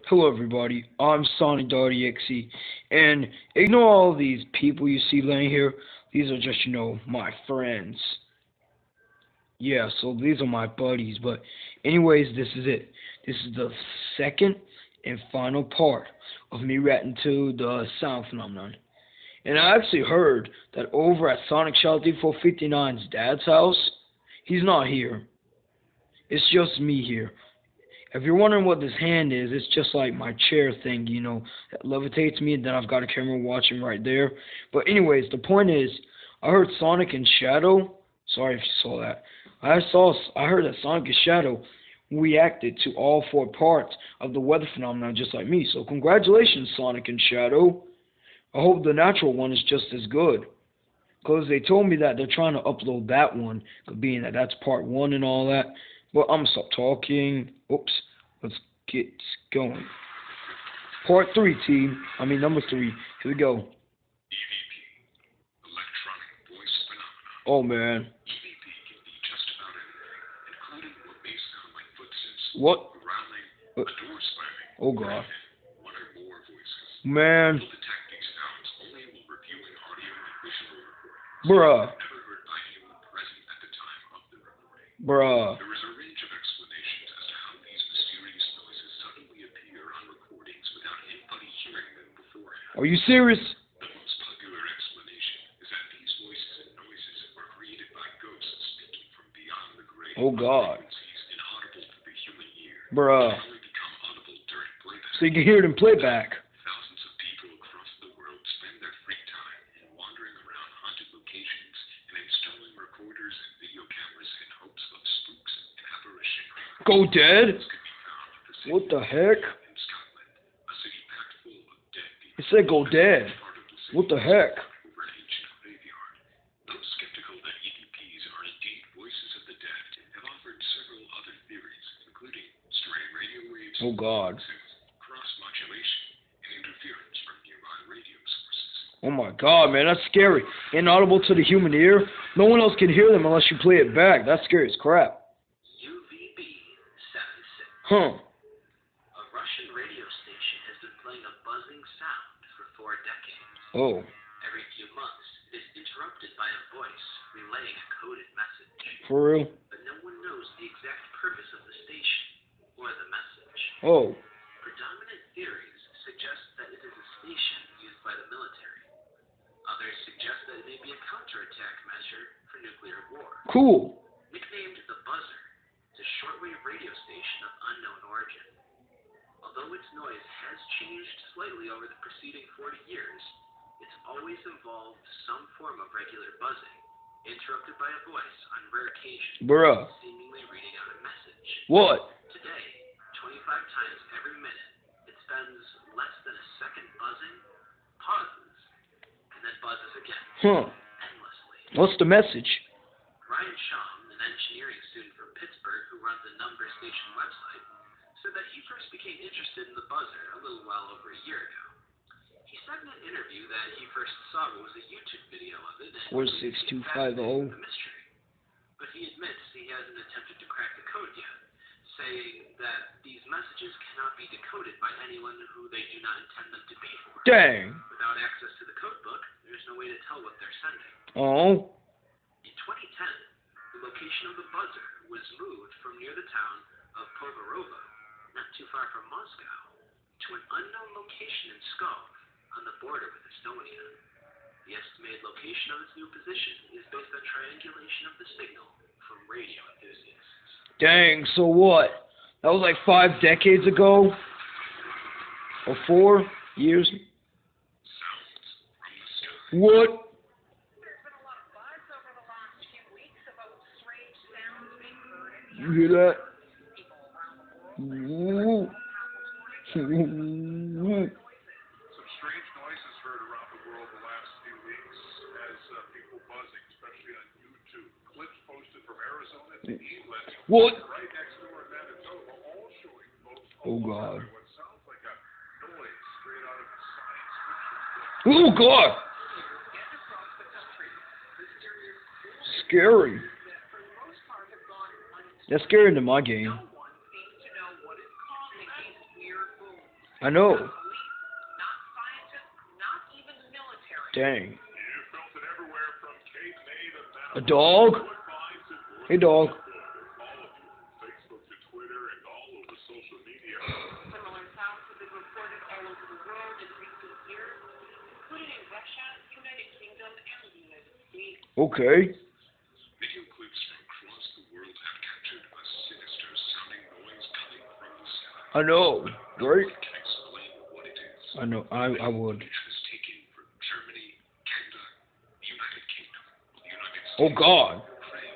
Hello everybody, I'm Sonic.exe, and ignore all these people you see laying here. These are just, my friends. Yeah, so these are my buddies, but anyways, this is it. This is the second and final part of me reacting to the sound phenomenon. And I actually heard that over at Sonic Shelter 459's dad's house, he's not here. It's just me here. If you're wondering what this hand is, it's just like my chair thing, that levitates me, and then I've got a camera watching right there. But anyways, the point is, I heard Sonic and Shadow, sorry if you saw that, I heard that Sonic and Shadow reacted to all four parts of the weather phenomenon just like me. So congratulations, Sonic and Shadow. I hope the natural one is just as good. Because they told me that they're trying to upload that one, being that that's part one and all that. Well, I'm gonna stop talking. Oops. Let's get going. Part 3, team. Number 3. Here we go. EVP, electronic voice phenomenon. Oh, man. EVP can be just about anything, including what may sound like footsteps, What? growling, a door slamming, Oh, God. and one or more voices. Man. You'll detect these sounds only while reviewing audio and visual recordings. Bruh. Never heard by anyone present at the time of the recording. Bruh. There is a range of explanations as to how these mysterious noises suddenly appear on recordings without anybody hearing them beforehand. Are you serious? The most popular explanation is that these voices and noises are created by ghosts speaking from beyond the grave. Oh, God. Frequencies inaudible to the human ear. Bruh. They only become audible during playback. So you can hear it in playback. Thousands of people across the world spend their free time in wandering around haunted locations and installing recorders and video cameras in hopes of spooks and apparitions. Go dead? This could be found at the city What the heck? in Scotland, a city packed full of dead people. It said go dead. Part of the city What the heck? over an ancient graveyard. Those skeptical that EVPs are indeed voices of the dead have offered several other theories, including straying radio waves, Oh, God. cross-modulation, and interference from nearby radio sources. Oh, my God, man. That's scary. Inaudible to the human ear. No one else can hear them unless you play it back. That's scary as crap. UVB 76. Huh. A Russian radio station has been playing a buzzing sound for 4 decades. Oh. Every few months, it is interrupted by a voice relaying a coded message. For real? But no one knows the exact purpose of the station or the message. Oh. Predominant theories suggest that it is a station used by the military. Others suggest that it may be a counterattack measure for nuclear war. Cool. Nicknamed the Buzzer, it's a shortwave radio station of unknown origin. Although its noise has changed slightly over the preceding 40 years, it's always involved some form of regular buzzing, interrupted by a voice on rare occasions, Bruh. seemingly reading out a message. What? Today, 25 times every minute, it spends less than a second buzzing, pauses, and then buzzes again, Huh. endlessly. What's the message? Ryan Shum, an engineering student from Pittsburgh who runs the Number Station website, said that he first became interested in the buzzer a little while over a year ago. He said in an interview that he first saw was a YouTube video of it and 46250. the mystery. But he admits he hasn't attempted to crack the code yet, saying that these messages cannot be decoded by anyone who they do not intend them to be for. Dang. Without access to the code book, there's no way to tell what they're sending. Oh. In 2010, the location of the buzzer was moved from near the town of Povarovo, not too far from Moscow, to an unknown location in Pskov, on the border with Estonia. The estimated location of its new position is based on triangulation of the signal from radio enthusiasts. Dang, so what? That was like 5 decades ago? Or 4 years? Sounds from the sky. What? There's been a lot of buzz over the last few weeks about strange sounds being heard in the You hear that? people around the world. Ooh. Some strange noises heard around the world the last few weeks as people buzzing, especially on YouTube. Clips posted from Arizona to England, What? right next door in Manitoba, all showing folks Oh, all God. over what sounds like a noise straight out of a science fiction film. Oh, God. And across the country, mysterious Scary. that for the most part have gone That's scarier than my game. no one seems to know what is causing make these weird moves. I know. Not police, not scientists, not even the military. Dang. You felt it everywhere from Cape May to A dog? Hey, dog. all of you, Facebook to Twitter and all over social media. Similar sounds have been reported all over the world in recent years, including in Russia, United Kingdom, and the United States. Okay. Video clips from across the world have captured a sinister sounding noise coming from the sky. I know. Right? I can explain what it is. I know. I would. It was taken from Germany, Canada, the United Kingdom, the United States, Oh, God. Ukraine,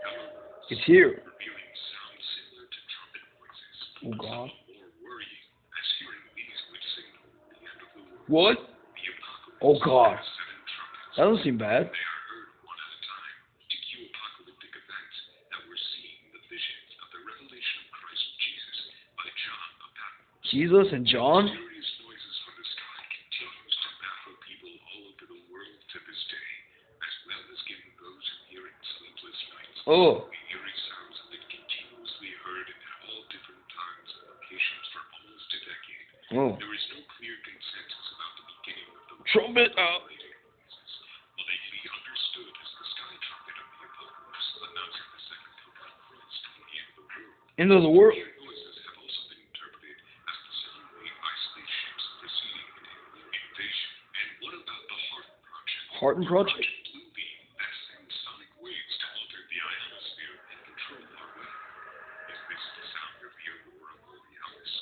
Belarus, It's here. revealing sounds similar to trumpet noises. Oh, God. More worrying, as hearing these would signal the end of the world. What? The apocalypse. Oh, God. 7 trumpets. That doesn't seem bad. They are heard one at a time to cue apocalyptic events that were seen in the visions of the revelation of Christ Jesus by John the Baptist. Jesus and John? Mysterious noises from the sky continues to baffle people all over the world to this day, as well as giving those who hear it sleepless nights. Oh. The eerie sounds have been continuously heard in all different times and locations for almost a decade. Oh. There is no clear consensus about the beginning of the Trumpet. Well, they can be understood as the sky trumpet of the apocalypse, announcing the second coming of Christ and the end of the world. End of the world. Weird noises have also been interpreted as the sound made by spaceships preceding an alien invasion. And what about the Harton Project? Harton Project? Project Bluebeam that sends sonic waves to alter the ionosphere and control our weather. Is this the sound of the aurora borealis,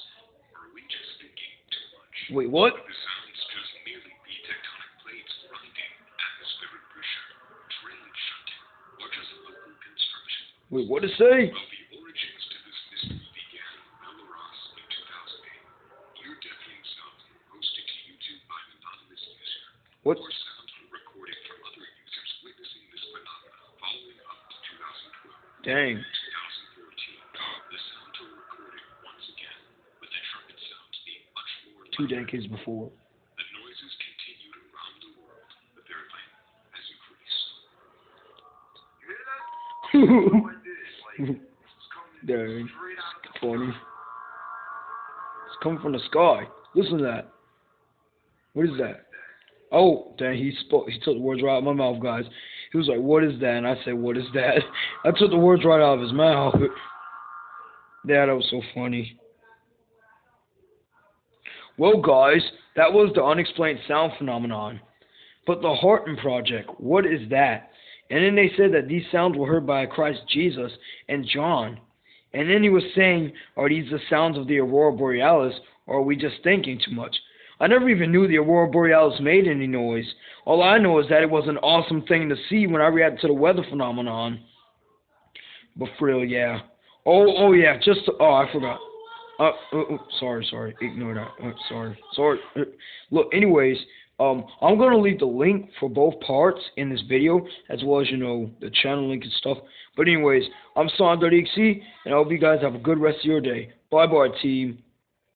or are we just thinking too much? Wait, what? Could the sounds just merely be tectonic plates grinding, atmospheric pressure, train shunting, or just local construction? Wait, what did it say? Well, the origins to this mystery began in Belarus in 2008. Ear-deafening sounds were posted to YouTube by an anonymous user. What? More sounds were recorded from other users witnessing this phenomenon following up to 2012. Dang. In 2014, the sounds were recorded once again, with the trumpet sounds being much more 2 louder. decades before. The noises continued around the world, but their length has increased. You hear that? No, I did. Like, it's coming Dang. straight out of the Funny. sky. It's coming from the sky. Listen to that. What is that? Oh, dang, he took the words right out of my mouth, guys. He was like, what is that? And I said, what is that? I took the words right out of his mouth. Yeah, that was so funny. Well, guys, that was the Unexplained Sound Phenomenon. But the Harton Project, what is that? And then they said that these sounds were heard by Christ Jesus and John. And then he was saying, are these the sounds of the aurora borealis, or are we just thinking too much? I never even knew the aurora borealis made any noise. All I know is that it was an awesome thing to see when I reacted to the weather phenomenon. But for real, yeah. Oh yeah, I forgot. Sorry, ignore that. Sorry. Look, anyways, I'm gonna leave the link for both parts in this video, as well as, the channel link and stuff. But anyways, I'm Sonic.exe, and I hope you guys have a good rest of your day. Bye, team.